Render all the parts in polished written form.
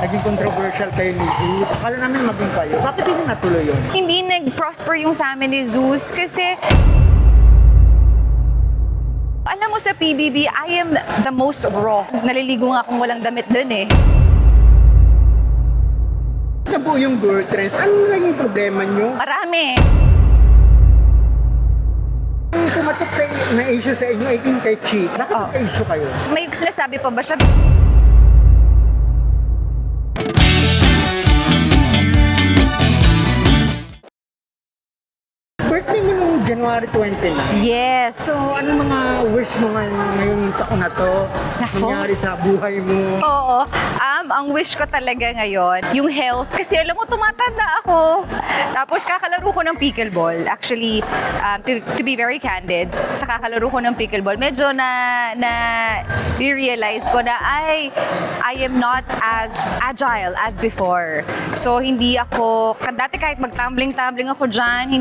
naging controversial kayo ni Zeus. Akala namin maging kayo. Bakit hindi natuloy yun? Hindi nag-prosper yung sa amin ni Zeus kasi alam mo sa PBB, I am the most raw. Naliligo nga akong walang damit dun eh. Sa buo yung girl trends, ano lang yung problema nyo? Marami. Yung pumatok sa na issue sa inyo, ay yung kay Chi. Bakit issue kayo? May sinasabi pa ba siya? Birthday mo nung January 29. Yes. So, ano mga wish mo ngayong taon na to? Nako. Nangyari sa buhay mo? Oo. Ang wish ko talaga ngayon, yung health. Kasi alam mo, tumatanda ako. Tapos kakalaro ko ng pickleball. Actually, to be very candid, sa kakalaro ko ng pickleball, medyo realize ko na I am not as agile as before. So, hindi ako, dati kahit mag-tumbling-tumbling ako dyan,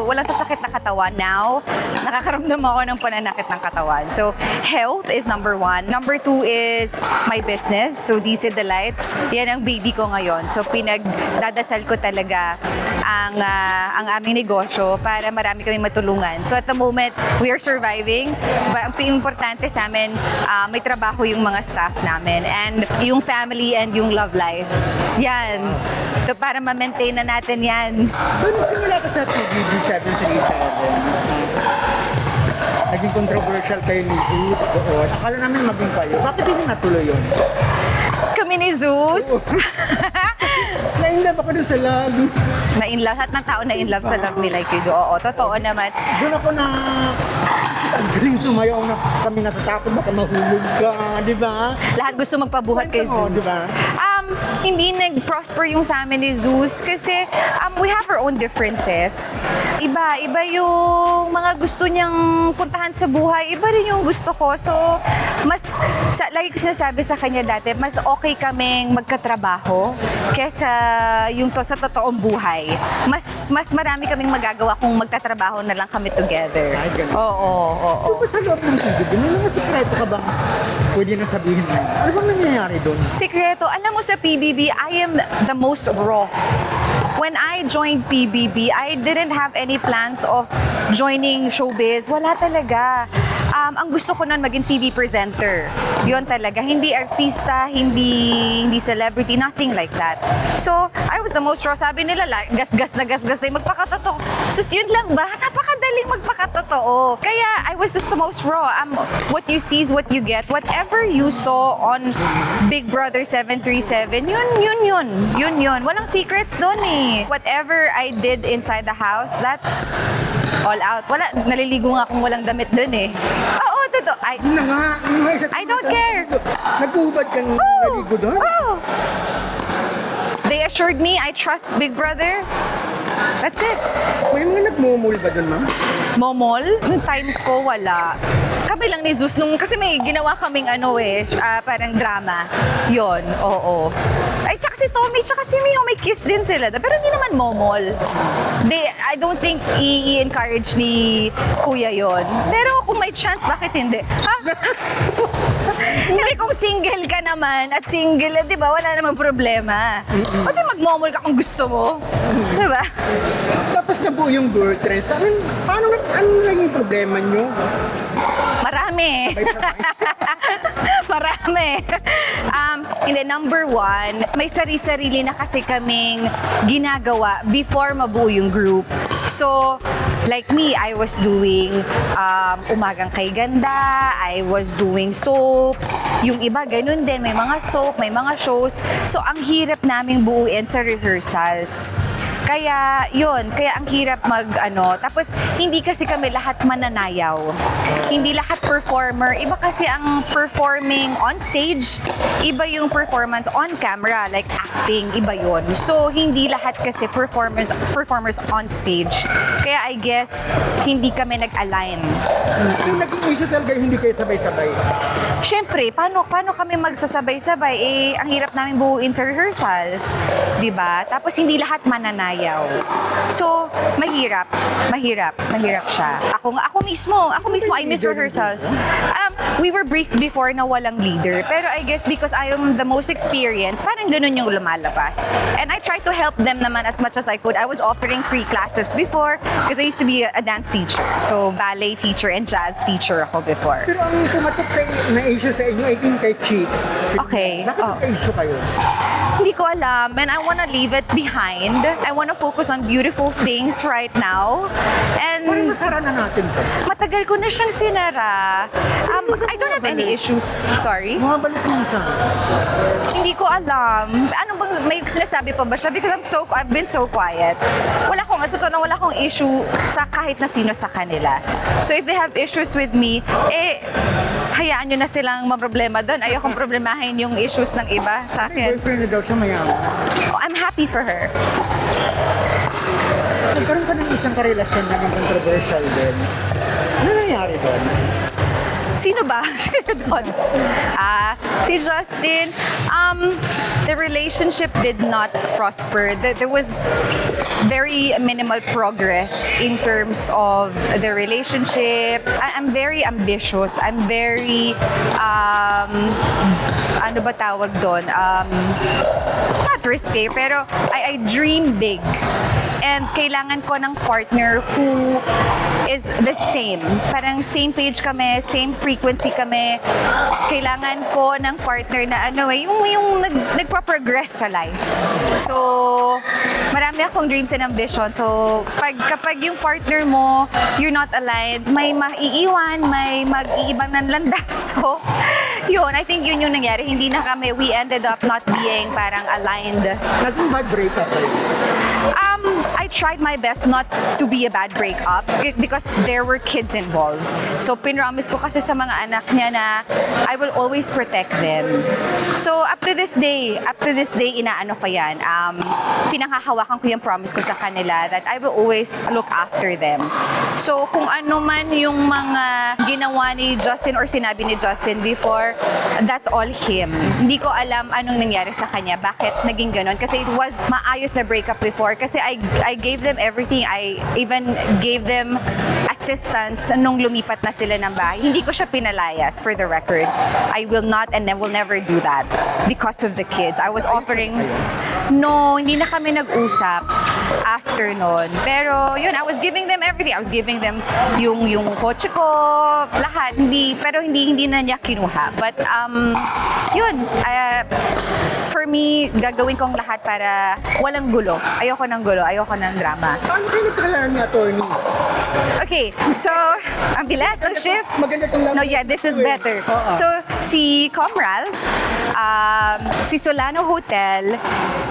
walang sasakit na katawan. Now, nakakaramdam ako ng pananakit ng katawan. So, health is number 1. Number 2 is my business. So, DC Delights. Yan ang baby ko ngayon. So, pinagdadasal ko talaga ang aming negosyo para marami kaming matulungan. So, at the moment, we are surviving. Ang importante sa amin, may trabaho yung mga staff namin. And yung family and yung love life. Yan. So, para ma-maintain na natin yan. Doon simula ka sa PBB 737. Naging controversial kayo ni Zeus doon. Akala namin maging kayo. Bakit hindi natuloy yun? Kami ni Zeus. Na-inlove ako dun sa love. Na-inlove. Lahat ng tao na-inlove sa Love Me Like You Do. Oo, totoo naman. Doon ako na galing sumayaw na kami natatakot baka mahulog ka, di ba? Lahat gusto magpabuhat kay Oo, Zeus. di ba? Hindi nag-prosper yung sa amin ni Zeus kasi we have our own differences. Iba yung mga gusto niyang puntahan sa buhay, iba rin yung gusto ko. So, lagi ko sinasabi sa kanya dati, mas okay kaming magkatrabaho kesa yung sa totoong buhay. Mas marami kaming magagawa kung magtatrabaho na lang kami together. Ay, ganun. Oo. Di ba sa loob ng PBB, may mga sikreto ka bang pwede na sabihin mo? Ano bang nangyayari doon? Sikreto, alam mo sa PBB, I am the most raw. When I joined PBB, I didn't have any plans of joining showbiz. Wala talaga. Ang gusto ko nun maging TV presenter. Yun talaga. Hindi artista, hindi celebrity, nothing like that. So, I was the most raw. Sabi nila, gas-gas na magpakatotoo. Sus, yun lang ba? Napakadaling magpakatotoo. Kaya, I was just the most raw. What you see is what you get. Whatever you saw on Big Brother 737, yun. Walang secrets doon eh. Whatever I did inside the house, that's all out. Naliligo nga akong walang damit doon eh. Oo, totoo. Yun na nga. I don't care. Nagbuhubad ka ng naligo doon? Oh. They assured me I trust Big Brother. That's it. May mga nagmumul ba doon, ma'am? Momol? Nung time ko, wala. Kami lang ni Zeus kasi may ginawa kaming parang drama. Yon, oo. Ay, tsaka si Tommy, tsaka si Mio, may kiss din sila. Pero hindi naman momol. I don't think i-encourage ni Kuya yon. Pero kung may chance, bakit hindi? Ha? Hindi, kung single ka naman at single, di ba, wala namang problema. O di magmomol ka kung gusto mo. Di ba? Tapos nabuo yung girl trends. Ano lang yung problema nyo? Marami. Marami. Hindi, number 1, may sarili-sarili na kasi kaming ginagawa before mabuo yung group. So, like me, I was doing Umagang Kay Ganda, I was doing soaps, yung iba ganun din, may mga soap, may mga shows. So, ang hirap naming buuin sa rehearsals. Kaya, ang hirap tapos hindi kasi kami lahat mananayaw. Hindi lahat performer. Iba kasi ang performing on stage, iba yung performance on camera, like acting, iba yun. So, hindi lahat kasi performers on stage. Kaya I guess, hindi kami nag-align. So, naging issue talaga hindi kayo sabay-sabay? Siyempre, paano kami magsasabay-sabay? Ang hirap namin buuin sa rehearsals. Diba? Tapos, hindi lahat mananayaw. umayaw. So, mahirap siya. Ako mismo, I miss rehearsals. We were briefed before na walang leader, pero I guess because I am the most experienced, parang ganun yung lumalabas. And I tried to help them naman as much as I could. I was offering free classes before because I used to be a dance teacher. So, ballet teacher and jazz teacher ako before. Pero ang pumatok na issue sa inyo, I think kay Chi. Okay. Bakit issue kayo? Hindi ko alam, and I wanna leave it behind. I wanna focus on beautiful things right now. Parang And masara na natin to. matagal ko na siyang sinara. I don't have any issues. Sorry. Bumabalik na sa Hindi ko alam. Ano bang, may sinasabi pa ba siya? Because I've been so quiet. Wala akong issue sa kahit na sino sa kanila. So if they have issues with me, hayaan nyo na silang maproblema doon. Ayokong problemahin yung issues ng iba sa akin. boyfriend na daw siya mayaman. Oh, I'm happy for her. Nagkaroon ka ng isang karelasyon na controversial din. Ano nangyari doon? Sino ba? Sino doon? Si Justin. The relationship did not prosper. There was very minimal progress in terms of the relationship. I'm very ambitious. I'm very, ano ba tawag doon? Not risky, pero I dream big. And kailangan ko ng partner who is the same. Parang same page kami, same frequency kami. Kailangan ko ng partner na yung nagpa-progress sa life. So, marami akong dreams and ambition. So, kapag yung partner mo, you're not aligned, may maiiwan, may mag-iibang nanlandas. So, yun, I think yun yung nangyari. Hindi na kami, we ended up not being parang aligned. Naging bad breakup kayo. I tried my best not to be a bad breakup because there were kids involved. So, pinromise ko kasi sa mga anak niya na I will always protect them. So, up to this day, inaano ko yan. Pinanghahawakan ko yung promise ko sa kanila that I will always look after them. So, kung ano man yung mga ginawa ni Justin or sinabi ni Justin before, that's all him. Hindi ko alam anong nangyari sa kanya, bakit naging ganon. Kasi it was maayos na breakup before. Kasi I gave them everything. I even gave them assistance nung lumipat na sila ng bahay. Hindi ko siya pinalayas, for the record. I will not and I will never do that because of the kids. I was offering... No, hindi na kami nag-usap after nun. Pero yun, I was giving them everything. I was giving them yung kotse ko, lahat. Pero hindi na niya kinuha. But yun, for me, gagawin kong lahat para walang gulo. Ayoko ng gulo, ayoko ng drama. Paano kayo nagkakalaan ni attorney? Okay, so, ang bilas ng shift. Maganda itong No, yeah, this is better. So, si Comral, si Solano Hotel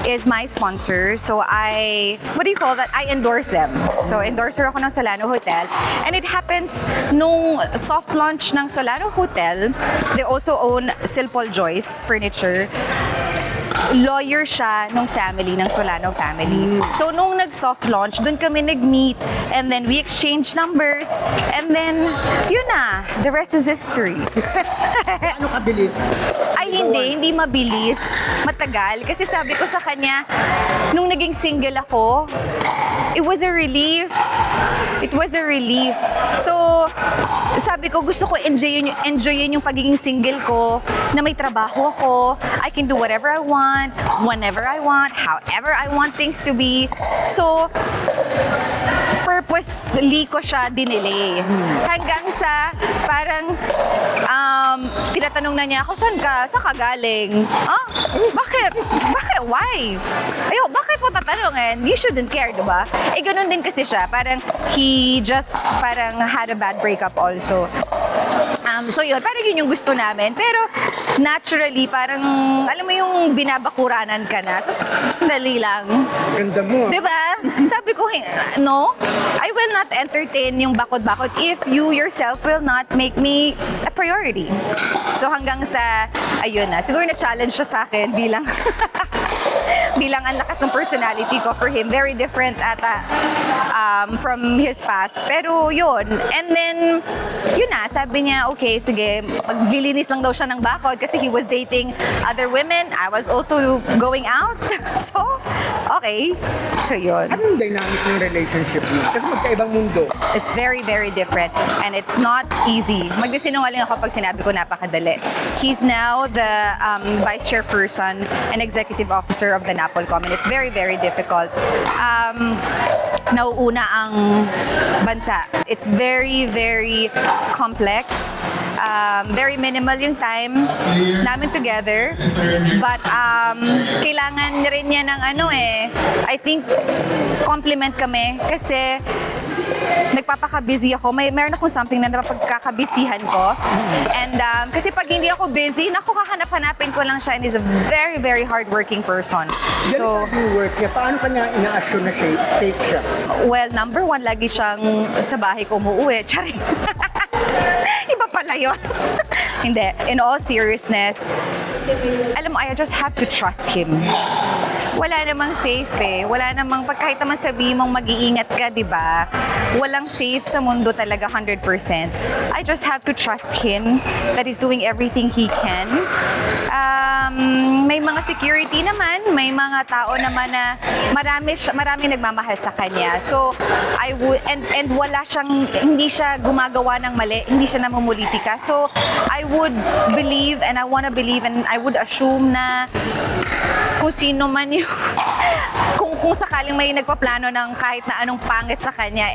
is my sponsor. So, what do you call that? I endorse them. So, endorser ako ng Solano Hotel. And it happens, nung soft launch ng Solano Hotel, they also own Silpol Joyce Furniture. Lawyer siya nung family, ng Solano family. So, nung nag-soft launch, dun kami nag-meet. And then, we exchanged numbers. And then, yun na. The rest is history. Ano kabilis? Ay, hindi mabilis. Matagal. Kasi sabi ko sa kanya, nung naging single ako, it was a relief. It was a relief. So, sabi ko, gusto ko enjoyin yung pagiging single ko, na may trabaho ako, I can do whatever I want, whenever I want, however I want things to be. So, purposely ko siya dinelay. Hanggang sa parang tinatanong na niya ako, saan ka galing? Bakit? Why? Bakit mo tatanungin? You shouldn't care, diba? Ganun din kasi siya. Parang he just had a bad breakup also. So yun, parang yun yung gusto namin. Pero naturally, parang alam mo yung binabakuranan ka na. So, dali lang. Ganda mo. Diba? Sabi ko, no, I will not entertain yung bakod-bakod if you yourself will not make me a priority. So hanggang sa, ayun na, siguro na-challenge siya sa akin bilang bilang ang lakas ng personality ko for him. Very different ata from his past. Pero yun. And then, yun na, sabi niya, okay, sige, maglilinis lang daw siya ng bakod kasi he was dating other women. I was also going out. So, okay. So, yun. Anong dynamic ng relationship niyo? Kasi magkaibang mundo. It's very, very different. And it's not easy. Magdisinungaling ako pag sinabi ko napakadali. He's now the vice chairperson and executive officer of the Napolcom. And it's very, very difficult. Nauuna ang bansa. It's very, very complex. Very minimal yung time namin together. But kailangan rin niya ng I think compliment kami kasi nagpapaka-busy ako. Meron akong something na napagkakabisihan ko. And kasi pag hindi ako busy, naku, kahanap-hanapin ko lang siya, and he's a very, very hardworking person. So, Ganito yung work niya. Paano kanya ina-assure na safe siya? well, number one, lagi siyang sa bahay ko umuwi. Charing. Iba pala yun. Hindi. In all seriousness, alam mo, I just have to trust him. Wala namang safe eh. Wala namang, kahit naman sabihin mong mag-iingat ka, di ba? Walang safe sa mundo talaga 100%. I just have to trust him that he's doing everything he can. May mga security naman, may mga tao naman na marami nagmamahal sa kanya. So, I would, and wala siyang, hindi siya gumagawa ng mali, hindi siya namumulitika. So, I would believe, and I wanna believe, and I would assume na kung sino man yung kung sakaling may nagpaplano ng kahit na anong pangit sa kanya,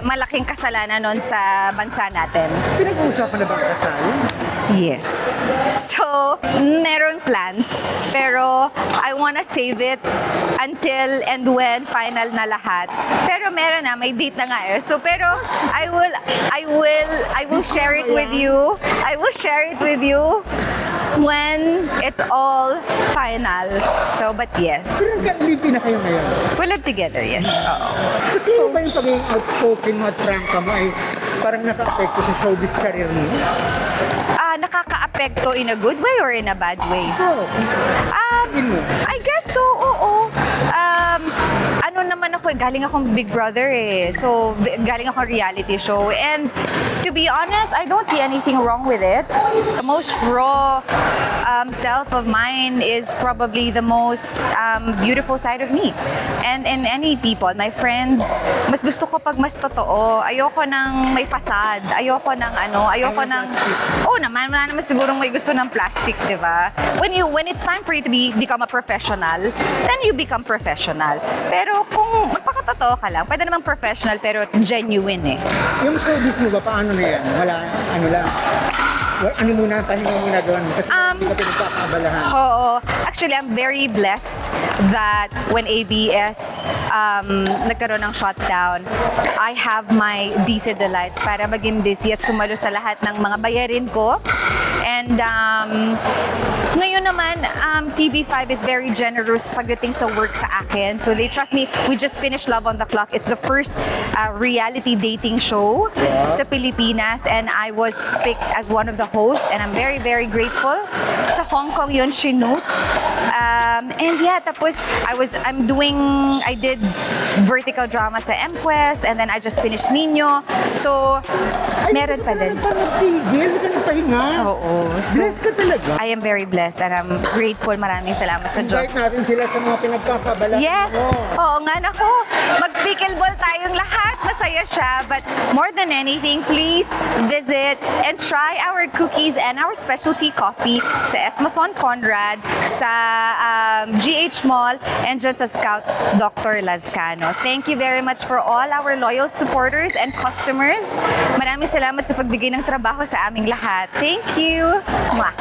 malaking kasalanan nun sa bansa natin. Pinag-uusapan na ba ang kasal? Yes. So, merong plans, pero I wanna save it until and when final na lahat. Pero meron na, may date na nga eh. So, pero I will share it with you. I will share it with you when it's all final. So, but yes. Pero nagka-live na kayo ngayon. We live together, yes. Oo. So, tingin ba yung pagiging outspoken mo at prangka mo ay parang naka-apekto sa showbiz career mo? Nakaka-apekto in a good way or in a bad way? Oo. Tingin mo? I guess so, oo. Ano naman ako, galing akong Big Brother eh. So, galing akong reality show. And to be honest, I don't see anything wrong with it. The most raw self of mine is probably the most beautiful side of me. And in any people, my friends, mas gusto ko pag mas totoo. Ayoko ng may fasad. Ayoko ng ayoko ng... Oh naman, wala naman sigurong may gusto ng plastic, di ba? When it's time for you to become a professional, then you become professional. Pero kung magpakatotoo ka lang, pwede namang professional pero genuine eh. Yung showbiz mo ba, paano na yan? Wala, ano lang? Ano muna ang pahinga muna doon? Kasi hindi ka pinagkakabalahan. Oo. Actually, I'm very blessed that when ABS nagkaroon ng shutdown, I have my DC Delights para maging busy at sumalo sa lahat ng mga bayarin ko. And ngayon naman, TV5 is very generous pagdating sa work sa akin. So they trust me. We just finished Love on the Clock. It's the first reality dating show sa Pilipinas, and I was picked as one of the hosts, and I'm very, very grateful. Sa Hong Kong yun, shoot. And yeah, tapos I did vertical drama sa MQuest, and then I just finished Nino. So, meron pa din. Parang nagtigil, hindi ka nagpahinga. Oo. So, Bless ka talaga. I am very blessed and I'm grateful. Maraming salamat sa Diyos. Invite natin sila sa mga pinagkakabalahan Yes! mo. Oo nga, nako. Mag-pickleball tayong lahat. Masaya siya. But more than anything, please visit and try our cookies and our specialty coffee sa Esmason Conrad, sa GH Mall, and dyan sa Scout Dr. Lazcano. Thank you very much for all our loyal supporters and customers. Maraming salamat sa pagbigay ng trabaho sa aming lahat. Thank you! Mwah!